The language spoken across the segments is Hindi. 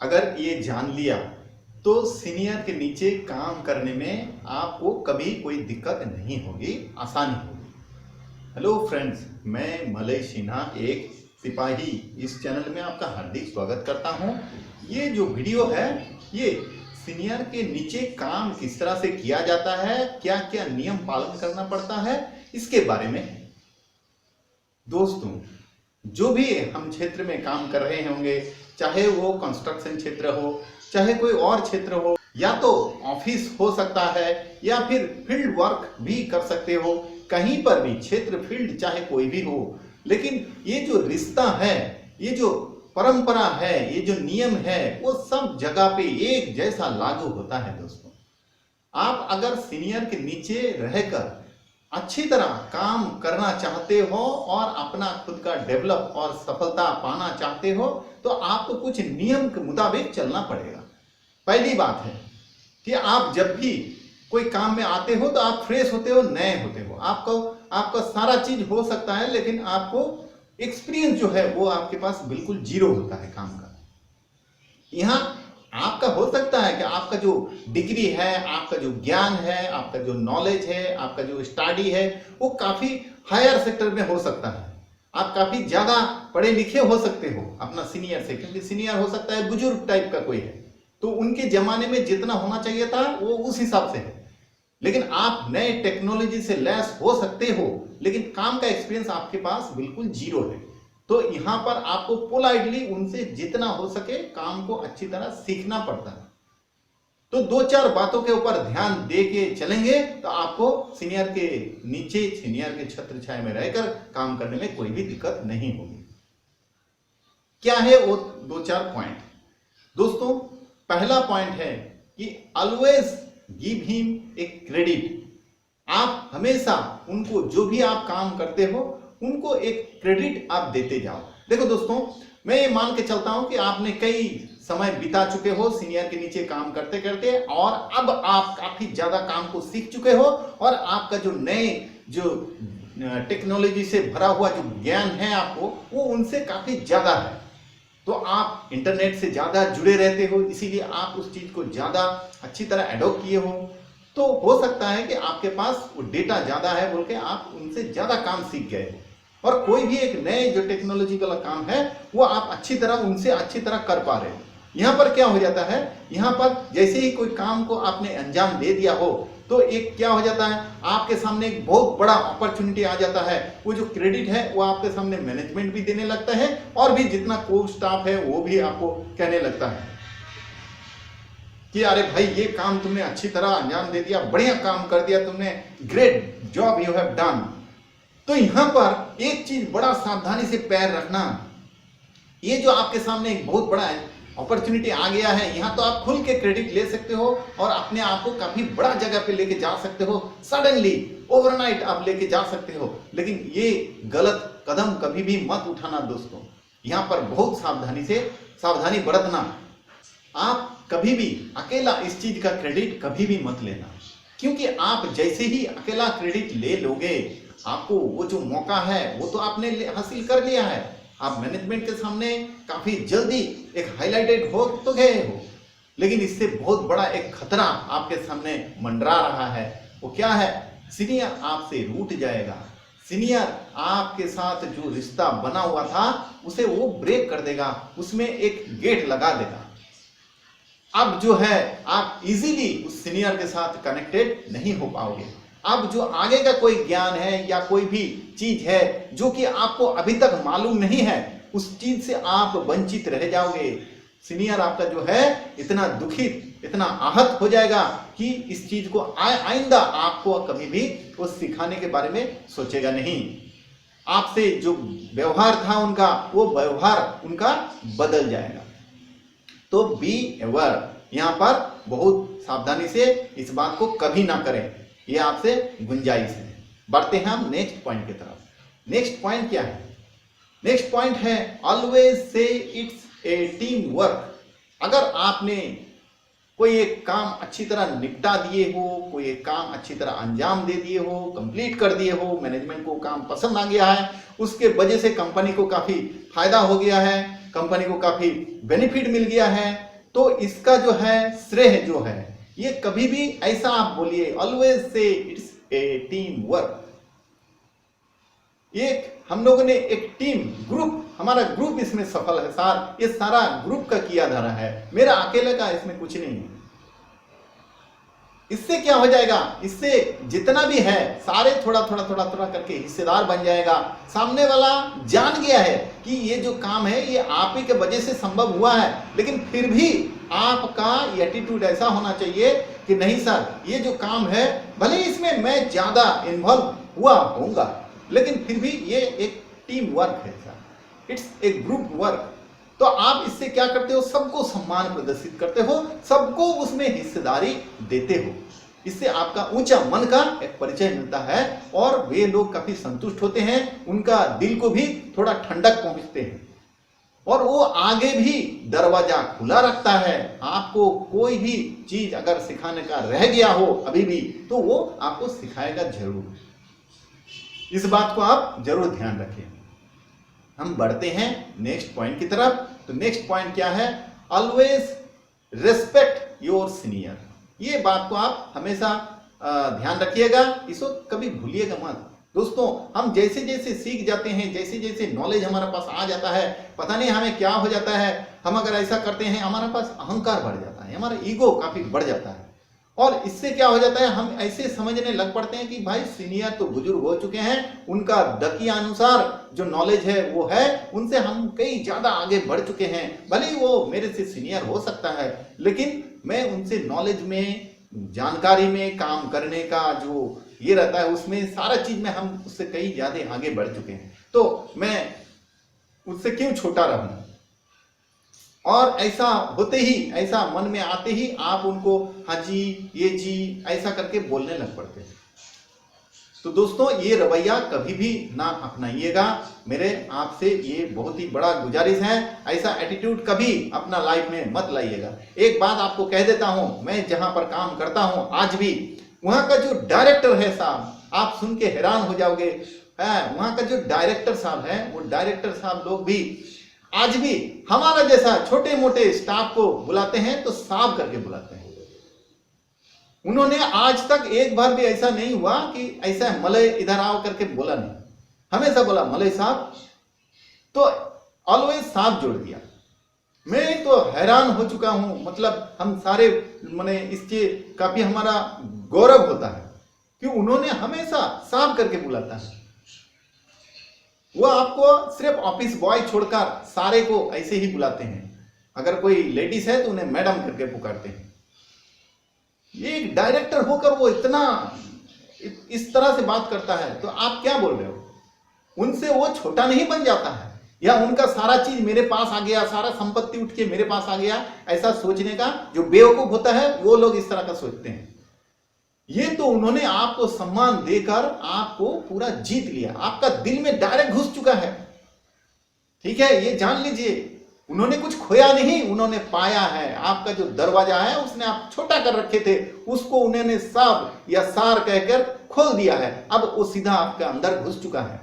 अगर ये जान लिया तो सीनियर के नीचे काम करने में आपको कभी कोई दिक्कत नहीं होगी, आसानी होगी। हेलो फ्रेंड्स, मैं मलय सिन्हा एक सिपाही इस चैनल में आपका हार्दिक स्वागत करता हूं। ये जो वीडियो है ये सीनियर के नीचे काम किस तरह से किया जाता है, क्या क्या नियम पालन करना पड़ता है, इसके बारे में। दोस्तों, जो भी हम क्षेत्र में काम कर रहे होंगे, चाहे वो कंस्ट्रक्शन क्षेत्र हो, चाहे कोई और क्षेत्र हो, या तो ऑफिस हो सकता है या फिर फील्ड वर्क भी कर सकते हो, कहीं पर भी क्षेत्र फील्ड चाहे कोई भी हो, लेकिन ये जो रिश्ता है, ये जो परंपरा है, ये जो नियम है, वो सब जगह पे एक जैसा लागू होता है। दोस्तों, आप अगर सीनियर के नीचे रहकर अच्छी तरह काम करना चाहते हो और अपना खुद का डेवलप और सफलता पाना चाहते हो तो आपको कुछ नियम के मुताबिक चलना पड़ेगा। पहली बात है कि आप जब भी कोई काम में आते हो तो आप फ्रेश होते हो, नए होते हो, आपका सारा चीज हो सकता है, लेकिन आपको एक्सपीरियंस जो है वो आपके पास बिल्कुल जीरो होता है काम का। यहाँ आपका हो सकता है कि आपका जो डिग्री है, आपका जो ज्ञान है, आपका जो नॉलेज है, आपका जो स्टडी है, वो काफी हायर सेक्टर में हो सकता है। आप काफी ज्यादा पढ़े लिखे हो सकते हो अपना सीनियर से, क्योंकि सीनियर हो सकता है बुजुर्ग टाइप का कोई है, तो उनके जमाने में जितना होना चाहिए था वो उस हिसाब से है। लेकिन आप नए टेक्नोलॉजी से लैस हो सकते हो, लेकिन काम का एक्सपीरियंस आपके पास बिल्कुल जीरो है। तो यहां पर आपको पोलाइटली उनसे जितना हो सके काम को अच्छी तरह सीखना पड़ता है। तो दो चार बातों के ऊपर ध्यान दे के चलेंगे तो आपको सीनियर के नीचे, सीनियर के छत्र छाया में रहकर काम करने में कोई भी दिक्कत नहीं होगी। क्या है वो दो चार पॉइंट? दोस्तों, पहला पॉइंट है कि always give him a credit. आप हमेशा उनको, जो भी आप काम करते हो, उनको एक क्रेडिट आप देते जाओ। देखो दोस्तों, मैं ये मान के चलता हूं कि आपने कई समय बिता चुके हो सीनियर के नीचे काम करते करते, और अब आप काफी ज्यादा काम को सीख चुके हो, और आपका जो नए जो टेक्नोलॉजी से भरा हुआ जो ज्ञान है आपको, वो उनसे काफी ज्यादा है। तो आप इंटरनेट से ज्यादा जुड़े रहते हो, इसीलिए आप उस चीज को ज्यादा अच्छी तरह एडॉप्ट किए हो। तो हो सकता है कि आपके पास वो डेटा ज्यादा है बोल के आप उनसे ज्यादा काम सीख गए हो, और कोई भी एक नए जो टेक्नोलॉजिकल काम है वो आप अच्छी तरह उनसे अच्छी तरह कर पा रहे हो। यहाँ पर क्या हो जाता है, यहाँ पर जैसे ही कोई काम को आपने अंजाम दे दिया हो तो एक क्या हो जाता है, आपके सामने एक बहुत बड़ा अपॉर्चुनिटी आ जाता है। वो जो क्रेडिट है वो आपके सामने मैनेजमेंट भी देने लगता है, और भी जितना कोर स्टाफ है वो भी आपको कहने लगता है कि अरे भाई, ये काम तुमने अच्छी तरह अंजाम दे दिया, बढ़िया काम कर दिया तुमने, great job you have done. तो यहां पर एक चीज बड़ा सावधानी से पैर रखना, ये जो आपके सामने एक बहुत बड़ा अपॉर्चुनिटी आ गया है, यहां तो आप खुल के क्रेडिट ले सकते हो और अपने आप को काफी बड़ा जगह पे लेके जा सकते हो, सडनली ओवरनाइट आप लेके जा सकते हो। लेकिन ये गलत कदम कभी भी मत उठाना दोस्तों। यहां पर बहुत सावधानी बरतना। आप कभी भी अकेला इस चीज का क्रेडिट कभी भी मत लेना, क्योंकि आप जैसे ही अकेला क्रेडिट ले लोगे, आपको वो जो मौका है वो तो आपने हासिल कर लिया है। आप मैनेजमेंट के सामने काफी जल्दी एक हाईलाइटेड हो तो गए हो, लेकिन इससे बहुत बड़ा एक खतरा आपके सामने मंडरा रहा है। वो क्या है? सीनियर आपसे रूठ जाएगा। सीनियर आपके साथ जो रिश्ता बना हुआ था उसे वो ब्रेक कर देगा, उसमें एक गेट लगा देगा। अब जो है आप इजीली उस सीनियर के साथ कनेक्टेड नहीं हो पाओगे। अब जो आगे का कोई ज्ञान है या कोई भी चीज है जो कि आपको अभी तक मालूम नहीं है, उस चीज से आप वंचित रह जाओगे। सीनियर आपका जो है इतना दुखित, इतना आहत हो जाएगा कि इस चीज को आइंदा आपको कभी भी उस सिखाने के बारे में सोचेगा नहीं। आपसे जो व्यवहार था उनका, वो व्यवहार उनका बदल जाएगा। तो बी अवेयर, यहां पर बहुत सावधानी से इस बात को कभी ना करें, ये आपसे गुंजाइश है। बढ़ते हैं हम नेक्स्ट पॉइंट की तरफ। नेक्स्ट पॉइंट क्या है? नेक्स्ट पॉइंट है always say it's a team work. अगर आपने कोई एक काम अच्छी तरह निपटा दिए हो, कोई एक काम अच्छी तरह अंजाम दे दिए हो, कंप्लीट कर दिए हो, मैनेजमेंट को काम पसंद आ गया है, उसके वजह से कंपनी को काफी फायदा हो गया है, कंपनी को काफी बेनिफिट मिल गया है, तो इसका जो है श्रेय जो है, ये कभी भी ऐसा आप बोलिए, always say it's a team work. एक हम लोगों ने एक टीम ग्रुप, हमारा ग्रुप इसमें सफल है सर, ये सारा ग्रुप का किया धरा है, मेरा अकेले का इसमें कुछ नहीं है। इससे क्या हो जाएगा, इससे जितना भी है सारे थोड़ा थोड़ा थोड़ा थोड़ा करके हिस्सेदार बन जाएगा। सामने वाला जान गया है कि ये जो काम है ये आप ही के वजह से संभव हुआ है, लेकिन फिर भी आपका एटीट्यूड ऐसा होना चाहिए कि नहीं सर, ये जो काम है भले इसमें मैं ज्यादा इन्वॉल्व हुआ होऊंगा, लेकिन फिर भी ये एक टीम वर्क है sir, it's a group work. तो आप इससे क्या करते हो, सबको सम्मान प्रदर्शित करते हो, सबको उसमें हिस्सेदारी देते हो। इससे आपका ऊंचा मन का एक परिचय मिलता है और वे लोग काफी संतुष्ट होते हैं, उनका दिल को भी थोड़ा ठंडक पहुंचते हैं और वो आगे भी दरवाजा खुला रखता है। आपको कोई भी चीज अगर सिखाने का रह गया हो अभी भी, तो वो आपको सिखाएगा जरूर। इस बात को आप जरूर ध्यान रखें। हम बढ़ते हैं नेक्स्ट पॉइंट की तरफ। तो नेक्स्ट पॉइंट क्या है, ऑलवेज रेस्पेक्ट योर सीनियर। ये बात को आप हमेशा ध्यान रखिएगा, इसको कभी भूलिएगा मत। दोस्तों, हम जैसे जैसे सीख जाते हैं, जैसे जैसे नॉलेज हमारे पास आ जाता है, पता नहीं हमें क्या हो जाता है, हम अगर ऐसा करते हैं हमारे पास अहंकार बढ़ जाता है, हमारा ईगो काफी बढ़ जाता है और इससे क्या हो जाता है, हम ऐसे समझने लग पड़ते हैं कि भाई सीनियर तो बुजुर्ग हो चुके हैं, उनका दकिया अनुसार जो नॉलेज है वो है, उनसे हम कई ज्यादा आगे बढ़ चुके हैं। भले ही वो मेरे से सीनियर हो सकता है, लेकिन मैं उनसे नॉलेज में, जानकारी में, काम करने का जो ये रहता है उसमें सारा चीज में हम उससे कई ज्यादा आगे बढ़ चुके हैं, तो मैं उससे क्यों छोटा रहूं। और ऐसा होते ही, ऐसा मन में आते ही आप उनको हाँ जी, ये जी ऐसा करके बोलने लग पड़ते हैं। तो दोस्तों, ये रवैया कभी भी ना अपनाइएगा, मेरे आपसे ये बहुत ही बड़ा गुजारिश है। ऐसा एटीट्यूड कभी अपना लाइफ में मत लाइएगा। एक बात आपको कह देता हूं, मैं जहां पर काम करता हूं आज भी, वहां का जो डायरेक्टर है साहब, आप सुन के हैरान हो जाओगे, वहां का जो डायरेक्टर साहब है, वो डायरेक्टर साहब लोग भी आज भी हमारा जैसा छोटे मोटे स्टाफ को बुलाते हैं तो साहब करके बुलाते हैं। उन्होंने आज तक एक बार भी ऐसा नहीं हुआ कि ऐसा मलय इधर आओ करके बोला नहीं, हमेशा बोला मलय साहब, तो ऑलवेज साहब जोड़ दिया। मैं तो हैरान हो चुका हूं, मतलब हम सारे माने इसके काफी हमारा गौरव होता है कि उन्होंने हमेशा साहब करके बुलाता है। वो आपको सिर्फ ऑफिस बॉय छोड़कर सारे को ऐसे ही बुलाते हैं, अगर कोई लेडीज है तो उन्हें मैडम करके पुकारते हैं। ये एक डायरेक्टर होकर वो इतना इस तरह से बात करता है, तो आप क्या बोल रहे हो, उनसे वो छोटा नहीं बन जाता है, या उनका सारा चीज मेरे पास आ गया, सारा संपत्ति उठ के मेरे पास आ गया, ऐसा सोचने का जो बेवकूफ होता है वो लोग इस तरह का सोचते हैं। ये तो उन्होंने आपको सम्मान देकर आपको पूरा जीत लिया, आपका दिल में डायरेक्ट घुस चुका है। ठीक है, ये जान लीजिए, उन्होंने कुछ खोया नहीं, उन्होंने पाया है। आपका जो दरवाजा है उसने आप छोटा कर रखे थे, उसको उन्होंने साब या सार कहकर खोल दिया है, अब वो सीधा आपके अंदर घुस चुका है।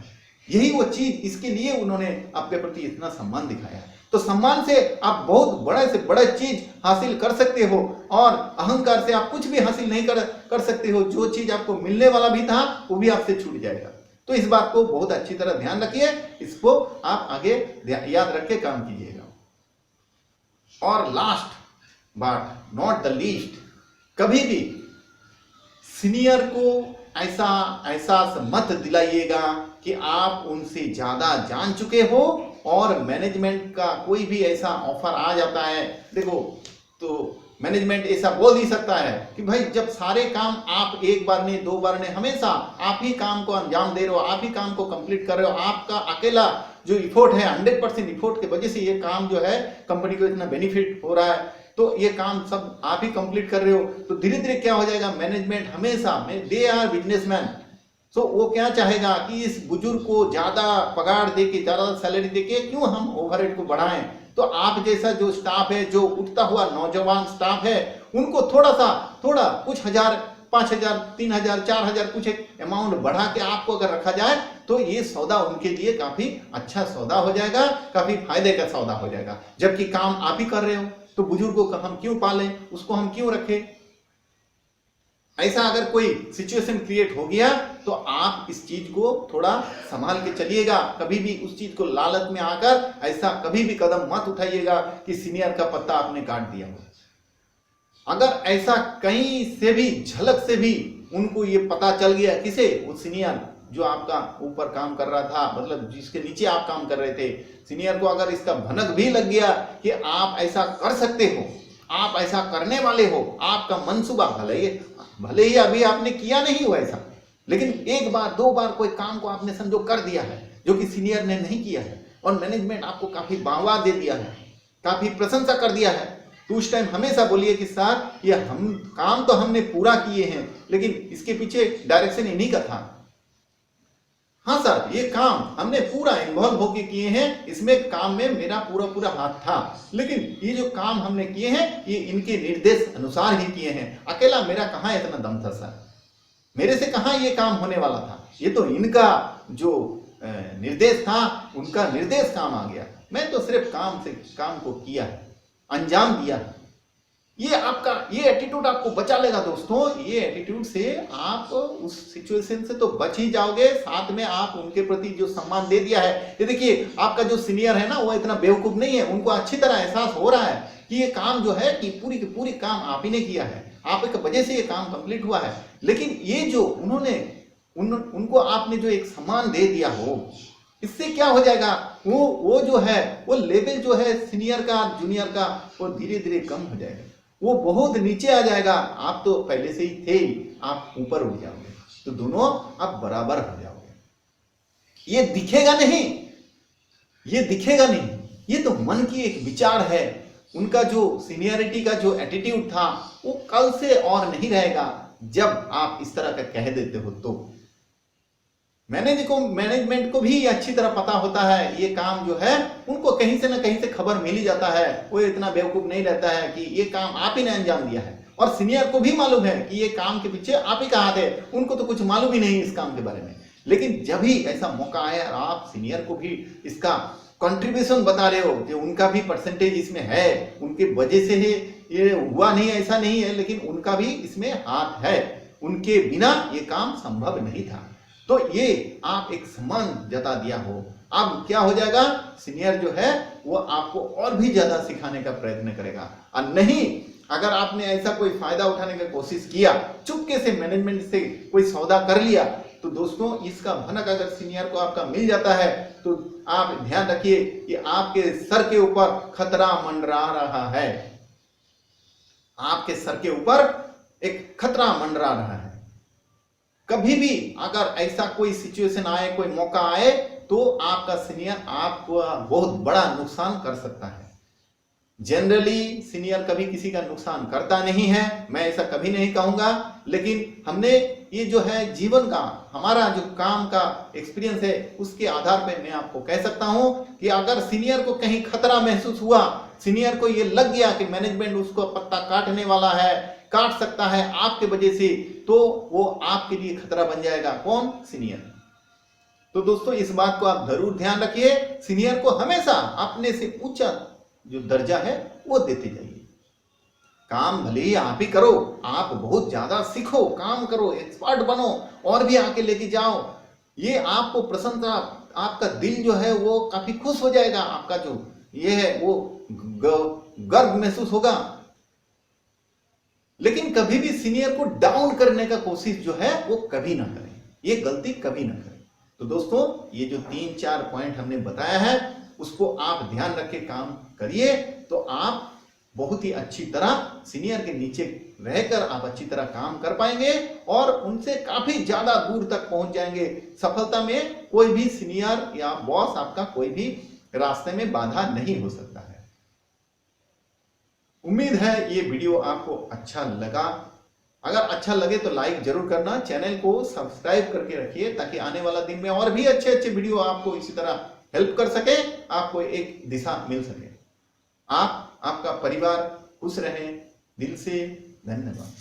यही वो चीज, इसके लिए उन्होंने आपके प्रति इतना सम्मान दिखाया है। तो सम्मान से आप बहुत बड़ा से बड़ा चीज हासिल कर सकते हो, और अहंकार से आप कुछ भी हासिल नहीं कर सकते हो। जो चीज आपको मिलने वाला भी था वो भी आपसे छूट जाएगा। तो इस बात को बहुत अच्छी तरह ध्यान रखिए, इसको आप आगे याद रख के काम कीजिएगा। और last but not the least, कभी भी सीनियर को ऐसा एहसास मत दिलाइएगा कि आप उनसे ज्यादा जान चुके हो और मैनेजमेंट का कोई भी ऐसा ऑफर आ जाता है। देखो, तो मैनेजमेंट ऐसा बोल ही सकता है कि भाई जब सारे काम आप एक बार नहीं, दो बार नहीं, हमेशा आप ही काम को अंजाम दे रहे हो, आप ही काम को कंप्लीट कर रहे हो, आपका अकेला जो इफोर्ट है 100% इफोर्ट के वजह से ये काम जो है कंपनी को इतना बेनिफिट हो रहा है, तो ये काम सब आप ही कंप्लीट कर रहे हो। तो धीरे धीरे क्या हो जाएगा, मैनेजमेंट हमेशा में, दे आर बिजनेसमैन, तो वो क्या चाहेगा कि इस बुजुर्ग को ज्यादा पगार देके, ज्यादा सैलरी देके क्यों हम ओवरहेड को बढ़ाएं। तो आप जैसा जो स्टाफ है, जो उठता हुआ नौजवान स्टाफ है, उनको थोड़ा कुछ हजार, 5,000, 3,000, 4,000 कुछ एक अमाउंट बढ़ा के आपको अगर रखा जाए तो ये सौदा उनके लिए काफी अच्छा सौदा हो जाएगा, काफी फायदे का सौदा हो जाएगा, जबकि काम आप ही कर रहे हो। तो बुजुर्गों को हम क्यों पालें, उसको हम क्यों रखें। ऐसा अगर कोई सिचुएशन क्रिएट हो गया तो आप इस चीज को थोड़ा संभाल के चलिएगा। कभी भी उस चीज को लालच में आकर ऐसा कभी भी कदम मत उठाइएगा कि सीनियर का पत्ता आपने काट दिया हो। अगर ऐसा कहीं से भी झलक से भी उनको ये पता चल गया, किसे, वो सीनियर जो आपका ऊपर काम कर रहा था, मतलब जिसके नीचे आप काम कर रहे थे, सीनियर को अगर इसका भनक भी लग गया कि आप ऐसा कर सकते हो, आप ऐसा करने वाले हो, आपका मंसूबा भले ही अभी आपने किया नहीं हो ऐसा, लेकिन एक बार दो बार कोई काम को आपने समझो कर दिया है जो कि सीनियर ने नहीं किया है और मैनेजमेंट आपको काफी वाहवाह दे दिया है, काफी प्रशंसा कर दिया है, तो उस टाइम हमेशा बोलिए कि सर ये हम काम तो हमने पूरा किए हैं, लेकिन इसके पीछे डायरेक्शन इन्हीं का था। हाँ सर, ये काम हमने पूरा इन्वॉल्व होके किए हैं, इसमें काम में मेरा पूरा पूरा हाथ था, लेकिन ये जो काम हमने किए हैं ये इनके निर्देश अनुसार ही किए हैं, अकेला मेरा कहाँ इतना दम था सर, मेरे से कहाँ ये काम होने वाला था, ये तो इनका जो निर्देश था उनका निर्देश काम आ गया, मैं तो सिर्फ काम को किया है, अंजाम दिया है। ये एटीट्यूड आपको बचा लेगा दोस्तों। ये एटीट्यूड से आप उस सिचुएशन से तो बच ही जाओगे, साथ में आप उनके प्रति जो सम्मान दे दिया है, ये देखिए आपका जो सीनियर है ना वो इतना बेवकूफ नहीं है, उनको अच्छी तरह एहसास हो रहा है कि ये काम जो है कि पूरी की पूरी काम आप ही ने किया है, आप की वजह से ये काम कंप्लीट हुआ है। लेकिन ये जो उनको आपने जो एक सम्मान दे दिया हो, इससे क्या हो जाएगा, वो जो है वो लेवल जो है सीनियर का जूनियर का वो धीरे धीरे कम हो जाएगा, वो बहुत नीचे आ जाएगा। आप तो पहले से ही थे, आप ऊपर उठ जाओगे, तो दोनों आप बराबर हो जाओगे। ये दिखेगा नहीं, ये तो मन की एक विचार है। उनका जो सीनियरिटी का जो एटीट्यूड था वो कल से और नहीं रहेगा जब आप इस तरह का कह देते हो। तो मैनेजमेंट को भी अच्छी तरह पता होता है, ये काम जो है उनको कहीं से ना कहीं से खबर मिल ही जाता है, वो इतना बेवकूफ नहीं रहता है कि ये काम आप ही ने अंजाम दिया है। और सीनियर को भी मालूम है कि ये काम के पीछे आप ही का हाथ है, उनको तो कुछ मालूम ही नहीं इस काम के बारे में। लेकिन जब भी ऐसा मौका आए और आप सीनियर को भी इसका कंट्रीब्यूशन बता रहे हो कि उनका भी परसेंटेज इसमें है, उनके वजह से ही ये हुआ नहीं, ऐसा नहीं है, लेकिन उनका भी इसमें हाथ है, उनके बिना ये काम संभव नहीं था, तो ये आप एक सम्मान जता दिया हो। अब क्या हो जाएगा, सीनियर जो है वो आपको और भी ज्यादा सिखाने का प्रयत्न करेगा। और नहीं, अगर आपने ऐसा कोई फायदा उठाने की कोशिश किया, चुपके से मैनेजमेंट से कोई सौदा कर लिया, तो दोस्तों इसका भनक अगर सीनियर को आपका मिल जाता है तो आप ध्यान रखिए कि आपके सर के ऊपर खतरा मंडरा रहा है, आपके सर के ऊपर एक खतरा मंडरा रहा है। कभी भी अगर ऐसा कोई सिचुएशन आए, कोई मौका आए, तो आपका सीनियर आपको बहुत बड़ा नुकसान कर सकता है। जनरली सीनियर कभी किसी का नुकसान करता नहीं है, मैं ऐसा कभी नहीं कहूंगा, लेकिन हमने ये जो है जीवन का हमारा जो काम का एक्सपीरियंस है उसके आधार पर मैं आपको कह सकता हूं कि अगर सीनियर को कहीं खतरा महसूस हुआ, सीनियर को ये लग गया कि मैनेजमेंट उसको पत्ता काटने वाला है, काट सकता है आपके वजह से, तो वो आपके लिए खतरा बन जाएगा। कौन? सीनियर। तो दोस्तों इस बात को आप जरूर ध्यान रखिए, सीनियर को हमेशा अपने से ऊंचा जो दर्जा है वो देते जाइए। काम भले ही आप ही करो, आप बहुत ज्यादा सीखो, काम करो, एक्सपर्ट बनो और भी आके लेके जाओ, ये आपको प्रसन्नता, आपका दिल जो है वो काफी खुश हो जाएगा, आपका जो ये है वो गर्व महसूस होगा। लेकिन कभी भी सीनियर को डाउन करने का कोशिश जो है वो कभी ना करें, ये गलती कभी ना करें। तो दोस्तों ये जो 3-4 पॉइंट हमने बताया है उसको आप ध्यान रख के काम करिए, तो आप बहुत ही अच्छी तरह सीनियर के नीचे रहकर आप अच्छी तरह काम कर पाएंगे और उनसे काफी ज्यादा दूर तक पहुंच जाएंगे। सफलता में कोई भी सीनियर या बॉस आपका कोई भी रास्ते में बाधा नहीं हो सकता है। उम्मीद है ये वीडियो आपको अच्छा लगा। अगर अच्छा लगे तो लाइक जरूर करना, चैनल को सब्सक्राइब करके रखिए ताकि आने वाला दिन में और भी अच्छे अच्छे वीडियो आपको इसी तरह हेल्प कर सके, आपको एक दिशा मिल सके। आपका परिवार खुश रहे। दिल से धन्यवाद।